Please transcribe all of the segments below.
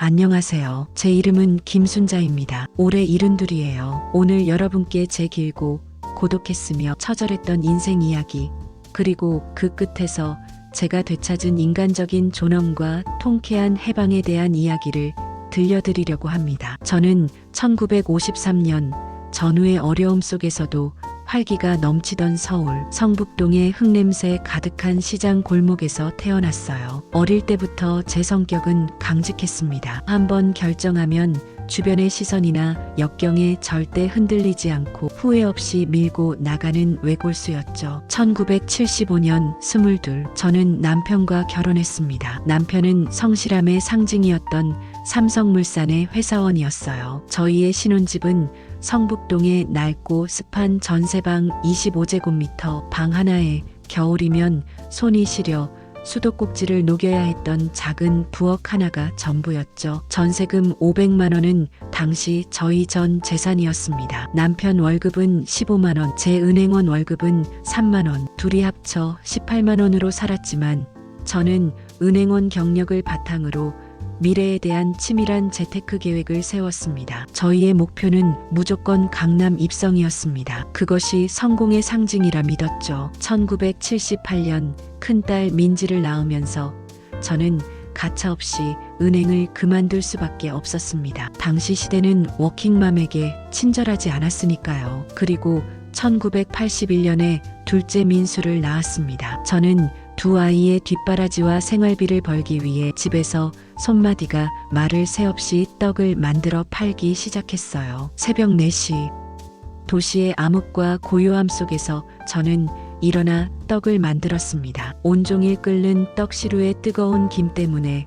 안녕하세요. 제 이름은 김순자입니다. 올해 72이에요. 오늘 여러분께 제 길고 고독했으며 처절했던 인생 이야기, 그리고 그 끝에서 제가 되찾은 인간적인 존엄과 통쾌한 해방에 대한 이야기를 들려드리려고 합니다. 저는 1953년 전후의 어려움 속에서도 활기가 넘치던 서울 성북동의 흙냄새 가득한 시장 골목에서 태어났어요. 어릴 때부터 제 성격은 강직했습니다. 한번 결정하면 주변의 시선이나 역경에 절대 흔들리지 않고 후회 없이 밀고 나가는 외골수였죠. 1975년 22, 저는 남편과 결혼했습니다. 남편은 성실함의 상징이었던 삼성물산의 회사원이었어요. 저희의 신혼집은 성북동의 낡고 습한 전세방 25제곱미터 방 하나에 겨울이면 손이 시려 수도꼭지를 녹여야 했던 작은 부엌 하나가 전부였죠. 전세금 500만 원은 당시 저희 전 재산이었습니다. 남편 월급은 15만 원, 제 은행원 월급은 3만 원, 둘이 합쳐 18만 원으로 살았지만 저는 은행원 경력을 바탕으로 미래에 대한 치밀한 재테크 계획을 세웠습니다. 저희의 목표는 무조건 강남 입성이었습니다. 그것이 성공의 상징이라 믿었죠. 1978년 큰딸 민지를 낳으면서 저는 가차없이 은행을 그만둘 수밖에 없었습니다. 당시 시대는 워킹맘에게 친절하지 않았으니까요. 그리고 1981년에 둘째 민수를 낳았습니다. 저는 두 아이의 뒷바라지와 생활비를 벌기 위해 집에서 손마디가 말을 새 없이 떡을 만들어 팔기 시작했어요. 새벽 4시 도시의 암흑과 고요함 속에서 저는 일어나 떡을 만들었습니다. 온종일 끓는 떡시루의 뜨거운 김 때문에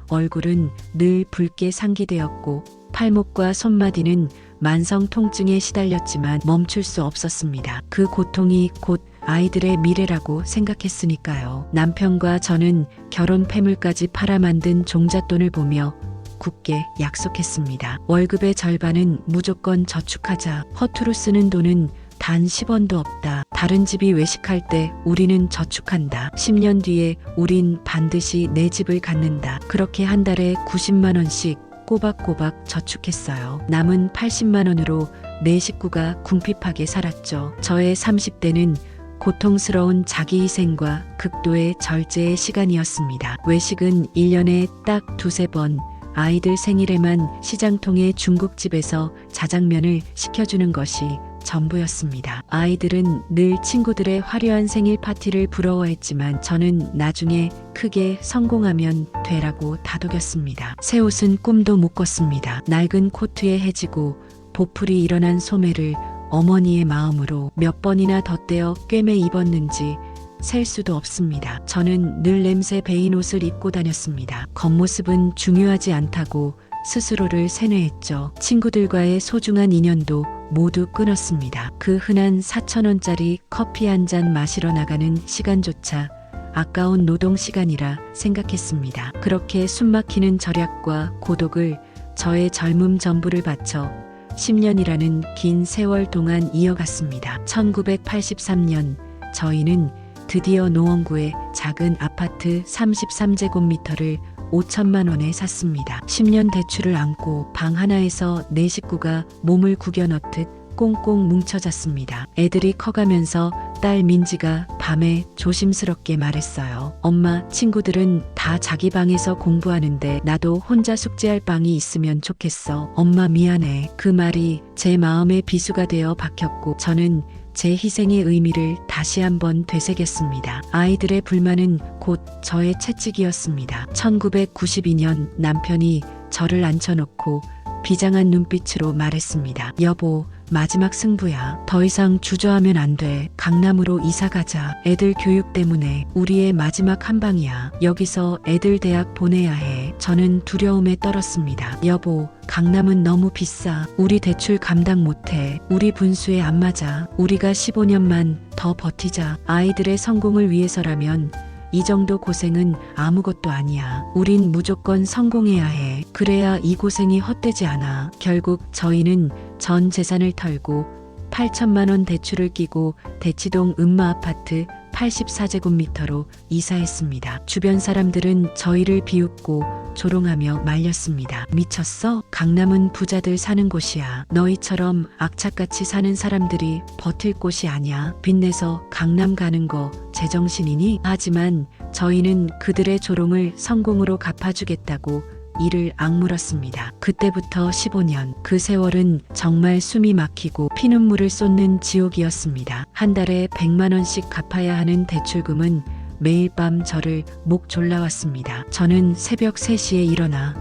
얼굴은 늘 붉게 상기되었고 팔목과 손마디는 만성 통증에 시달렸지만 멈출 수 없었습니다. 그 고통이 곧 아이들의 미래라고 생각했으니까요. 남편과 저는 결혼 패물까지 팔아 만든 종잣돈을 보며 굳게 약속했습니다. 월급의 절반은 무조건 저축하자. 허투루 쓰는 돈은 단 10원도 없다. 다른 집이 외식할 때 우리는 저축한다. 10년 뒤에 우린 반드시 내 집을 갖는다. 그렇게 한 달에 90만 원씩 꼬박꼬박 저축했어요. 남은 80만 원으로 네 식구가 궁핍하게 살았죠. 저의 30대는 고통스러운 자기희생과 극도의 절제의 시간이었습니다. 외식은 1년에 딱 두세 번, 아이들 생일에만 시장통의 중국집에서 자장면을 시켜주는 것이 전부였습니다. 아이들은 늘 친구들의 화려한 생일 파티를 부러워했지만 저는 나중에 크게 성공하면 되라고 다독였습니다. 새 옷은 꿈도 못 꿨습니다. 낡은 코트에 해지고 보풀이 일어난 소매를 어머니의 마음으로 몇 번이나 덧대어 꿰매 입었는지 셀 수도 없습니다. 저는 늘 냄새 배인 옷을 입고 다녔습니다. 겉모습은 중요하지 않다고 스스로를 세뇌했죠. 친구들과의 소중한 인연도 모두 끊었습니다. 그 흔한 4,000원짜리 커피 한 잔 마시러 나가는 시간조차 아까운 노동 시간이라 생각했습니다. 그렇게 숨막히는 절약과 고독을 저의 젊음 전부를 바쳐 10년이라는 긴 세월 동안 이어갔습니다. 1983년 저희는 드디어 노원구의 작은 아파트 33제곱미터를 5천만 원에 샀습니다. 10년 대출을 안고 방 하나에서 네 식구가 몸을 구겨 넣듯 꽁꽁 뭉쳐 잤습니다. 애들이 커가면서 딸 민지가 밤에 조심스럽게 말했어요. 엄마, 친구들은 다 자기 방에서 공부하는데 나도 혼자 숙제할 방이 있으면 좋겠어. 엄마 미안해. 그 말이 제 마음의 비수가 되어 박혔고 저는 제 희생의 의미를 다시 한번 되새겼습니다. 아이들의 불만은 곧 저의 채찍이었습니다. 1992년 남편이 저를 앉혀놓고 비장한 눈빛으로 말했습니다. 여보, 마지막 승부야. 더 이상 주저하면 안 돼. 강남으로 이사 가자. 애들 교육 때문에 우리의 마지막 한 방이야. 여기서 애들 대학 보내야 해. 저는 두려움에 떨었습니다. 여보, 강남은 너무 비싸. 우리 대출 감당 못해. 우리 분수에 안 맞아. 우리가 15년만 더 버티자. 아이들의 성공을 위해서라면 이 정도 고생은 아무것도 아니야. 우린 무조건 성공해야 해. 그래야 이 고생이 헛되지 않아. 결국 저희는 전 재산을 털고 8천만 원 대출을 끼고 대치동 음마 아파트 84제곱미터로 이사했습니다. 주변 사람들은 저희를 비웃고 조롱하며 말렸습니다. 미쳤어? 강남은 부자들 사는 곳이야. 너희처럼 악착같이 사는 사람들이 버틸 곳이 아니야. 빚내서 강남 가는 거 제정신이니? 하지만 저희는 그들의 조롱을 성공으로 갚아주겠다고 이를 악물었습니다. 그때부터 15년, 그 세월은 정말 숨이 막히고 피눈물을 쏟는 지옥이었습니다. 한 달에 100만 원씩 갚아야 하는 대출금은 매일 밤 저를 목 졸라왔습니다. 저는 새벽 3시에 일어나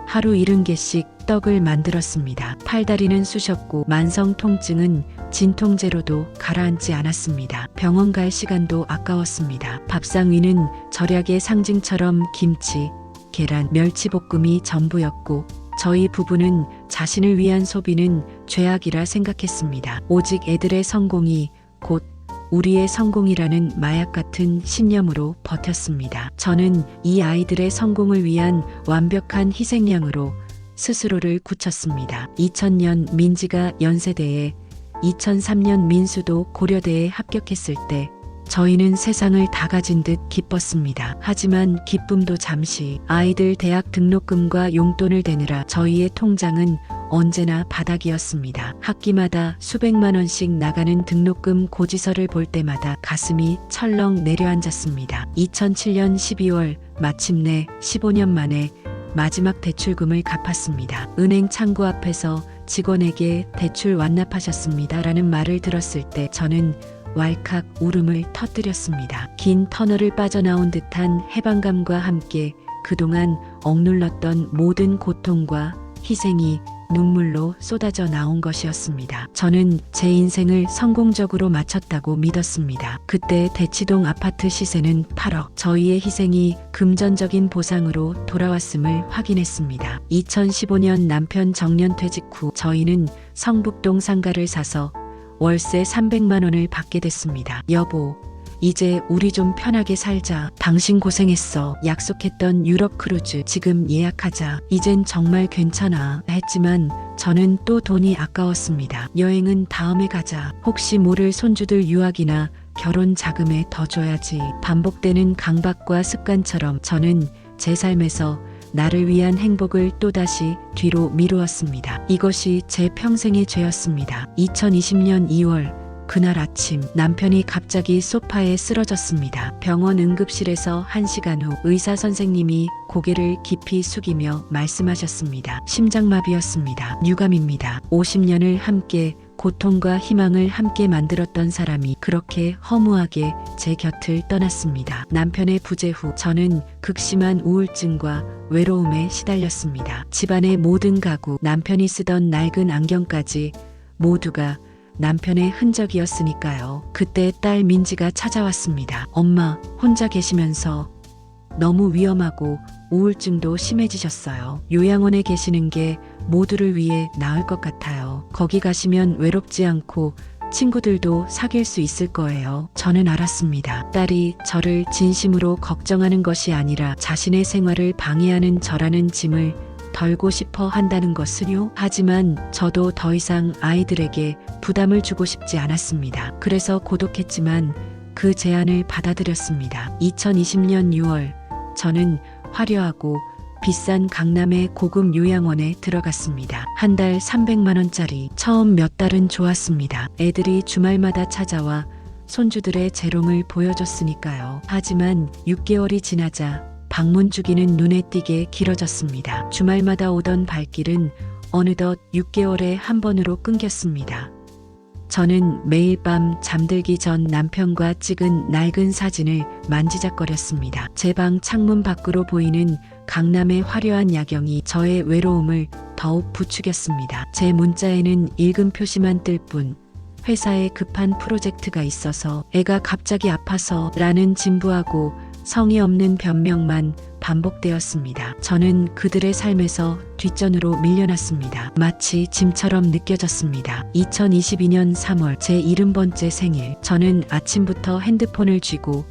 하루 70개씩 떡을 만들었습니다. 팔다리는 쑤셨고 만성 통증은 진통제로도 가라앉지 않았습니다. 병원 갈 시간도 아까웠습니다. 밥상 위는 절약의 상징처럼 김치, 계란, 멸치볶음이 전부였고 저희 부부는 자신을 위한 소비는 죄악이라 생각했습니다. 오직 애들의 성공이 곧 우리의 성공이라는 마약 같은 신념으로 버텼습니다. 저는 이 아이들의 성공을 위한 완벽한 희생양으로 스스로를 굳혔습니다. 2000년 민지가 연세대에, 2003년 민수도 고려대에 합격했을 때 저희는 세상을 다 가진 듯 기뻤습니다. 하지만 기쁨도 잠시. 아이들 대학 등록금과 용돈을 대느라 저희의 통장은 언제나 바닥이었습니다. 학기마다 수백만 원씩 나가는 등록금 고지서를 볼 때마다 가슴이 철렁 내려앉았습니다. 2007년 12월 마침내 15년 만에 마지막 대출금을 갚았습니다. 은행 창구 앞에서 직원에게 대출 완납하셨습니다라는 말을 들었을 때 저는 왈칵 울음을 터뜨렸습니다. 긴 터널을 빠져나온 듯한 해방감과 함께 그동안 억눌렀던 모든 고통과 희생이 눈물로 쏟아져 나온 것이었습니다. 저는 제 인생을 성공적으로 마쳤다고 믿었습니다. 그때 대치동 아파트 시세는 8억. 저희의 희생이 금전적인 보상으로 돌아왔음을 확인했습니다. 2015년 남편 정년퇴직 후 저희는 성북동 상가를 사서 월세 300만 원을 받게 됐습니다. 여보, 이제 우리 좀 편하게 살자. 당신 고생했어. 약속했던 유럽 크루즈 지금 예약하자. 이젠 정말 괜찮아. 했지만 저는 또 돈이 아까웠습니다. 여행은 다음에 가자. 혹시 모를 손주들 유학이나 결혼 자금에 더 줘야지. 반복되는 강박과 습관처럼 저는 제 삶에서 나를 위한 행복을 또다시 뒤로 미루었습니다. 이것이 제 평생의 죄였습니다. 2020년 2월 그날 아침 남편이 갑자기 소파에 쓰러졌습니다. 병원 응급실에서 1시간 후 의사 선생님이 고개를 깊이 숙이며 말씀하셨습니다. 심장마비였습니다. 유감입니다. 50년을 함께 고통과 희망을 함께 만들었던 사람이 그렇게 허무하게 제 곁을 떠났습니다. 남편의 부재 후 저는 극심한 우울증과 외로움에 시달렸습니다. 집안의 모든 가구, 남편이 쓰던 낡은 안경까지 모두가 남편의 흔적이었으니까요. 그때 딸 민지가 찾아왔습니다. 엄마, 혼자 계시면서 너무 위험하고 우울증도 심해지셨어요. 요양원에 계시는 게 모두를 위해 나을 것 같아요. 거기 가시면 외롭지 않고 친구들도 사귈 수 있을 거예요. 저는 알았습니다. 딸이 저를 진심으로 걱정하는 것이 아니라 자신의 생활을 방해하는 저라는 짐을 덜고 싶어 한다는 것을요. 하지만 저도 더 이상 아이들에게 부담을 주고 싶지 않았습니다. 그래서 고독했지만 그 제안을 받아들였습니다. 2020년 6월 저는 화려하고 비싼 강남의 고급 요양원에 들어갔습니다. 한 달 300만 원짜리. 처음 몇 달은 좋았습니다. 애들이 주말마다 찾아와 손주들의 재롱을 보여줬으니까요. 하지만 6개월이 지나자 방문 주기는 눈에 띄게 길어졌습니다. 주말마다 오던 발길은 어느덧 6개월에 한 번으로 끊겼습니다. 저는 매일 밤 잠들기 전 남편과 찍은 낡은 사진을 만지작거렸습니다. 제 방 창문 밖으로 보이는 강남의 화려한 야경이 저의 외로움을 더욱 부추겼습니다. 제 문자에는 읽음 표시만 뜰 뿐 회사에 급한 프로젝트가 있어서, 애가 갑자기 아파서 라는 진부하고 성의 없는 변명만 반복되었습니다. 저는 그들의 삶에서 뒷전으로 밀려났습니다. 마치 짐처럼 느껴졌습니다. 2022년 3월 제 70번째 생일. 저는 아침부터 핸드폰을 쥐고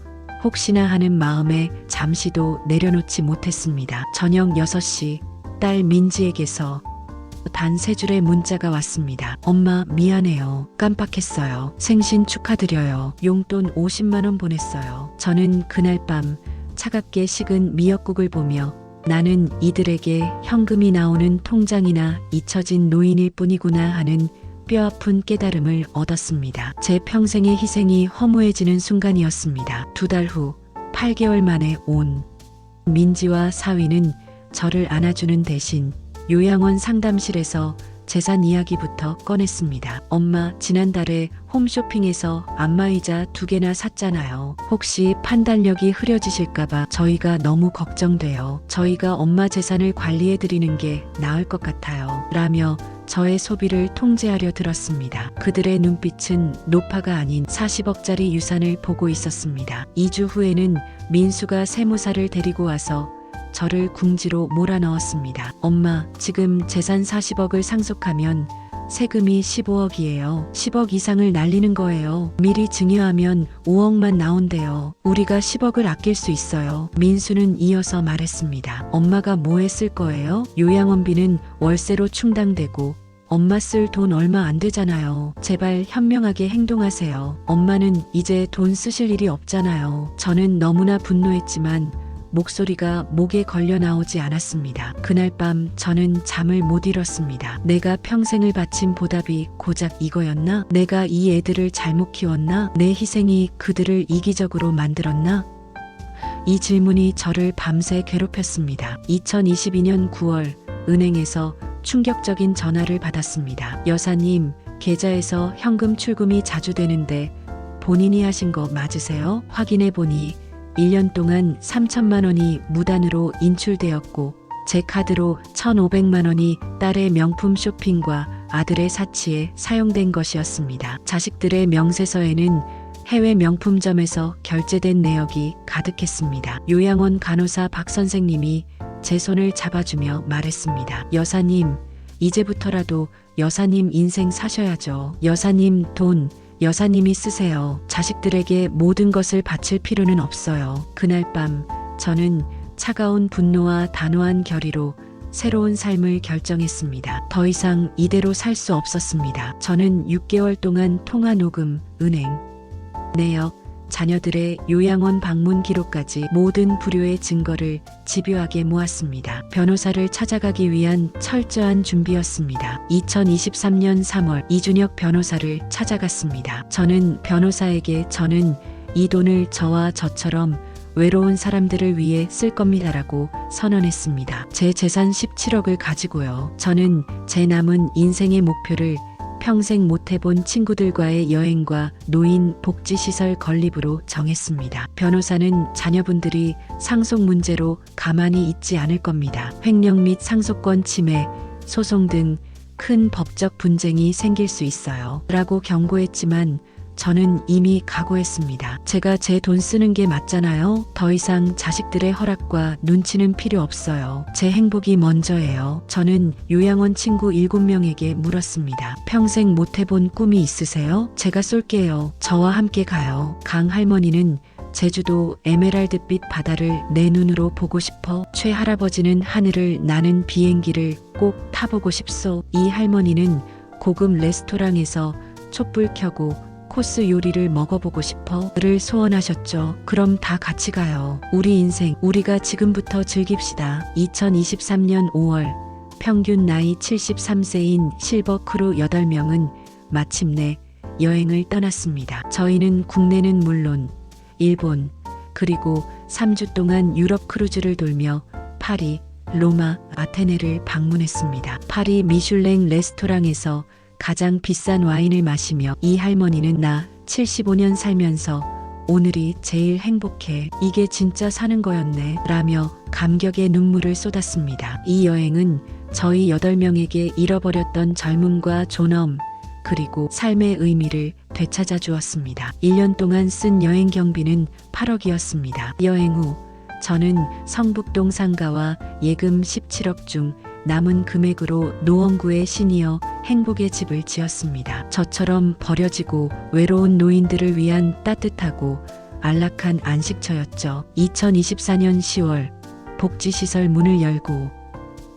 혹시나 하는 마음에 잠시도 내려놓지 못했습니다. 저녁 6시 딸 민지에게서 단 3줄의 문자가 왔습니다. 엄마 미안해요. 깜빡했어요. 생신 축하드려요. 용돈 50만 원 보냈어요. 저는 그날 밤 차갑게 식은 미역국을 보며 나는 이들에게 현금이 나오는 통장이나 잊혀진 노인일 뿐이구나 하는 뼈아픈 깨달음을 얻었습니다. 제 평생의 희생이 허무해지는 순간이었습니다. 2달 후 8개월 만에 온 민지와 사위는 저를 안아주는 대신 요양원 상담실에서 재산 이야기부터 꺼냈습니다. 엄마, 지난달에 홈쇼핑에서 안마의자 2개나 샀잖아요. 혹시 판단력이 흐려지실까봐 저희가 너무 걱정돼요. 저희가 엄마 재산을 관리해드리는 게 나을 것 같아요. 라며 저의 소비를 통제하려 들었습니다. 그들의 눈빛은 노파가 아닌 40억짜리 유산을 보고 있었습니다. 2주 후에는 민수가 세무사를 데리고 와서 저를 궁지로 몰아넣었습니다. 엄마, 지금 재산 40억을 상속하면 세금이 15억이에요. 10억 이상을 날리는 거예요. 미리 증여하면 5억만 나온대요. 우리가 10억을 아낄 수 있어요. 민수는 이어서 말했습니다. 엄마가 뭐에 쓸 거예요? 요양원비는 월세로 충당되고 엄마 쓸 돈 얼마 안 되잖아요. 제발 현명하게 행동하세요. 엄마는 이제 돈 쓰실 일이 없잖아요. 저는 너무나 분노했지만 목소리가 목에 걸려 나오지 않았습니다. 그날 밤 저는 잠을 못 잃었습니다. 내가 평생을 바친 보답이 고작 이거였나? 내가 이 애들을 잘못 키웠나? 내 희생이 그들을 이기적으로 만들었나? 이 질문이 저를 밤새 괴롭혔습니다. 2022년 9월 은행에서 충격적인 전화를 받았습니다. 여사님, 계좌에서 현금 출금이 자주 되는데 본인이 하신 거 맞으세요? 확인해 보니 1년 동안 3천만 원이 무단으로 인출되었고 제 카드로 1,500만 원이 딸의 명품 쇼핑과 아들의 사치에 사용된 것이었습니다. 자식들의 명세서에는 해외 명품점에서 결제된 내역이 가득했습니다. 요양원 간호사 박 선생님이 제 손을 잡아주며 말했습니다. 여사님, 이제부터라도 여사님 인생 사셔야죠. 여사님 돈 여사님이 쓰세요. 자식들에게 모든 것을 바칠 필요는 없어요. 그날 밤 저는 차가운 분노와 단호한 결의로 새로운 삶을 결정했습니다. 더 이상 이대로 살 수 없었습니다. 저는 6개월 동안 통화 녹음, 은행, 내역, 자녀들의 요양원 방문 기록까지 모든 불효의 증거를 집요하게 모았습니다. 변호사를 찾아가기 위한 철저한 준비였습니다. 2023년 3월 이준혁 변호사를 찾아갔습니다. 저는 변호사에게 저는 이 돈을 저와 저처럼 외로운 사람들을 위해 쓸 겁니다라고 선언했습니다. 제 재산 17억을 가지고요. 저는 제 남은 인생의 목표를 평생 못 해본 친구들과의 여행과 노인 복지시설 건립으로 정했습니다. 변호사는 자녀분들이 상속 문제로 가만히 있지 않을 겁니다. 횡령 및 상속권 침해, 소송 등 큰 법적 분쟁이 생길 수 있어요. 라고 경고했지만 저는 이미 각오했습니다. 제가 제 돈 쓰는 게 맞잖아요. 더 이상 자식들의 허락과 눈치는 필요 없어요. 제 행복이 먼저예요. 저는 요양원 친구 7명에게 물었습니다. 평생 못 해본 꿈이 있으세요? 제가 쏠게요. 저와 함께 가요. 강 할머니는 제주도 에메랄드빛 바다를 내 눈으로 보고 싶어. 최 할아버지는 하늘을 나는 비행기를 꼭 타보고 싶소. 이 할머니는 고급 레스토랑에서 촛불 켜고 코스 요리를 먹어보고 싶어를 소원하셨죠. 그럼 다 같이 가요. 우리 인생 우리가 지금부터 즐깁시다. 2023년 5월 평균 나이 73세인 실버 크루 8명은 마침내 여행을 떠났습니다. 저희는 국내는 물론 일본 그리고 3주 동안 유럽 크루즈를 돌며 파리, 로마, 아테네를 방문했습니다. 파리 미슐랭 레스토랑에서 가장 비싼 와인을 마시며 이 할머니는 나 75년 살면서 오늘이 제일 행복해. 이게 진짜 사는 거였네. 라며 감격의 눈물을 쏟았습니다. 이 여행은 저희 8명에게 잃어버렸던 젊음과 존엄 그리고 삶의 의미를 되찾아 주었습니다. 1년 동안 쓴 여행 경비는 8억이었습니다. 여행 후 저는 성북동 상가와 예금 17억 중 남은 금액으로 노원구의 시니어 행복의 집을 지었습니다. 저처럼 버려지고 외로운 노인들을 위한 따뜻하고 안락한 안식처였죠. 2024년 10월 복지시설 문을 열고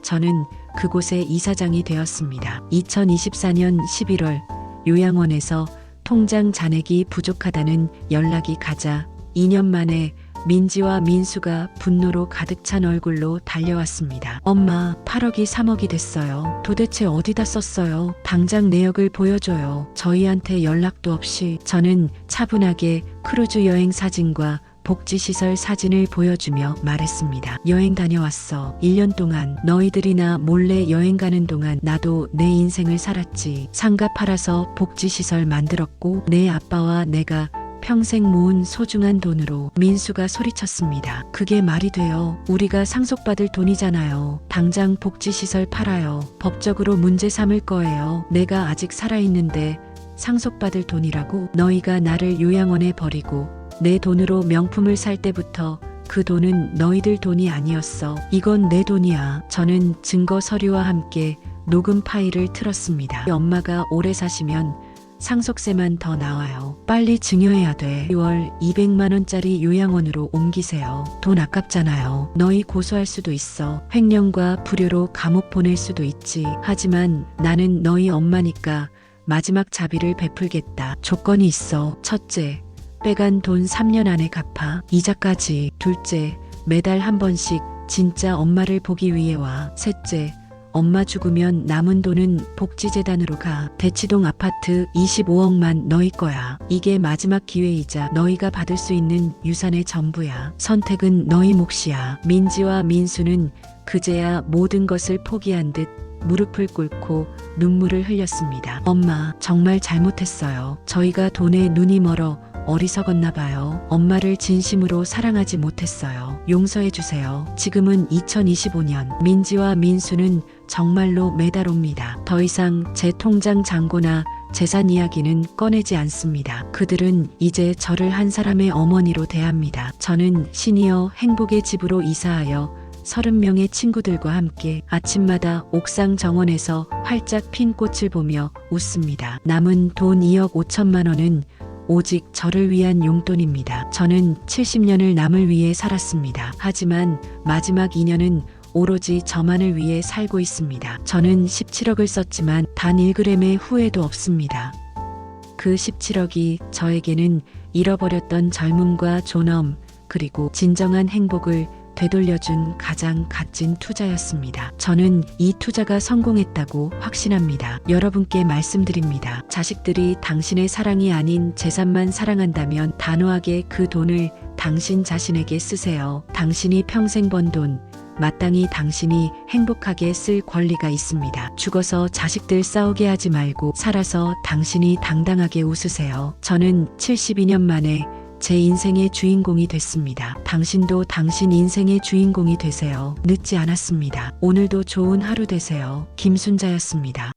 저는 그곳의 이사장이 되었습니다. 2024년 11월 요양원에서 통장 잔액이 부족하다는 연락이 가자 2년 만에 민지와 민수가 분노로 가득 찬 얼굴로 달려왔습니다. 엄마, 8억이 3억이 됐어요. 도대체 어디다 썼어요? 당장 내역을 보여줘요. 저희한테 연락도 없이. 저는 차분하게 크루즈 여행 사진과 복지시설 사진을 보여주며 말했습니다. 여행 다녀왔어. 1년 동안 너희들이나 몰래 여행 가는 동안 나도 내 인생을 살았지. 상가 팔아서 복지시설 만들었고 내 아빠와 내가 평생 모은 소중한 돈으로. 민수가 소리쳤습니다. 그게 말이 돼요? 우리가 상속받을 돈이잖아요. 당장 복지시설 팔아요. 법적으로 문제 삼을 거예요. 내가 아직 살아있는데 상속받을 돈이라고? 너희가 나를 요양원에 버리고 내 돈으로 명품을 살 때부터 그 돈은 너희들 돈이 아니었어. 이건 내 돈이야. 저는 증거 서류와 함께 녹음 파일을 틀었습니다. 엄마가 오래 사시면 상속세만 더 나와요. 빨리 증여해야 돼. 2월 200만 원짜리 요양원으로 옮기세요. 돈 아깝잖아요. 너희 고소할 수도 있어. 횡령과 불효로 감옥 보낼 수도 있지. 하지만 나는 너희 엄마니까 마지막 자비를 베풀겠다. 조건이 있어. 첫째, 빼간 돈 3년 안에 갚아. 이자까지. 둘째, 매달 한 번씩 진짜 엄마를 보기 위해 와. 셋째, 엄마 죽으면 남은 돈은 복지재단으로 가. 대치동 아파트 25억만 너희 거야. 이게 마지막 기회이자 너희가 받을 수 있는 유산의 전부야. 선택은 너희 몫이야. 민지와 민수는 그제야 모든 것을 포기한 듯 무릎을 꿇고 눈물을 흘렸습니다. 엄마, 정말 잘못했어요. 저희가 돈에 눈이 멀어 어리석었나 봐요. 엄마를 진심으로 사랑하지 못했어요. 용서해 주세요. 지금은 2025년. 민지와 민수는 정말로 매달 옵니다. 더 이상 제 통장 잔고나 재산 이야기는 꺼내지 않습니다. 그들은 이제 저를 한 사람의 어머니로 대합니다. 저는 시니어 행복의 집으로 이사하여 30명의 친구들과 함께 아침마다 옥상 정원에서 활짝 핀 꽃을 보며 웃습니다. 남은 돈 2억 5천만 원은 오직 저를 위한 용돈입니다. 저는 70년을 남을 위해 살았습니다. 하지만 마지막 2년은 오로지 저만을 위해 살고 있습니다. 저는 17억을 썼지만 단 1g의 후회도 없습니다. 그 17억이 저에게는 잃어버렸던 젊음과 존엄, 그리고 진정한 행복을 되돌려준 가장 값진 투자였습니다. 저는 이 투자가 성공했다고 확신합니다. 여러분께 말씀드립니다. 자식들이 당신의 사랑이 아닌 재산만 사랑한다면 단호하게 그 돈을 당신 자신에게 쓰세요. 당신이 평생 번 돈, 마땅히 당신이 행복하게 쓸 권리가 있습니다. 죽어서 자식들 싸우게 하지 말고 살아서 당신이 당당하게 웃으세요. 저는 72년 만에 제 인생의 주인공이 됐습니다. 당신도 당신 인생의 주인공이 되세요. 늦지 않았습니다. 오늘도 좋은 하루 되세요. 김순자였습니다.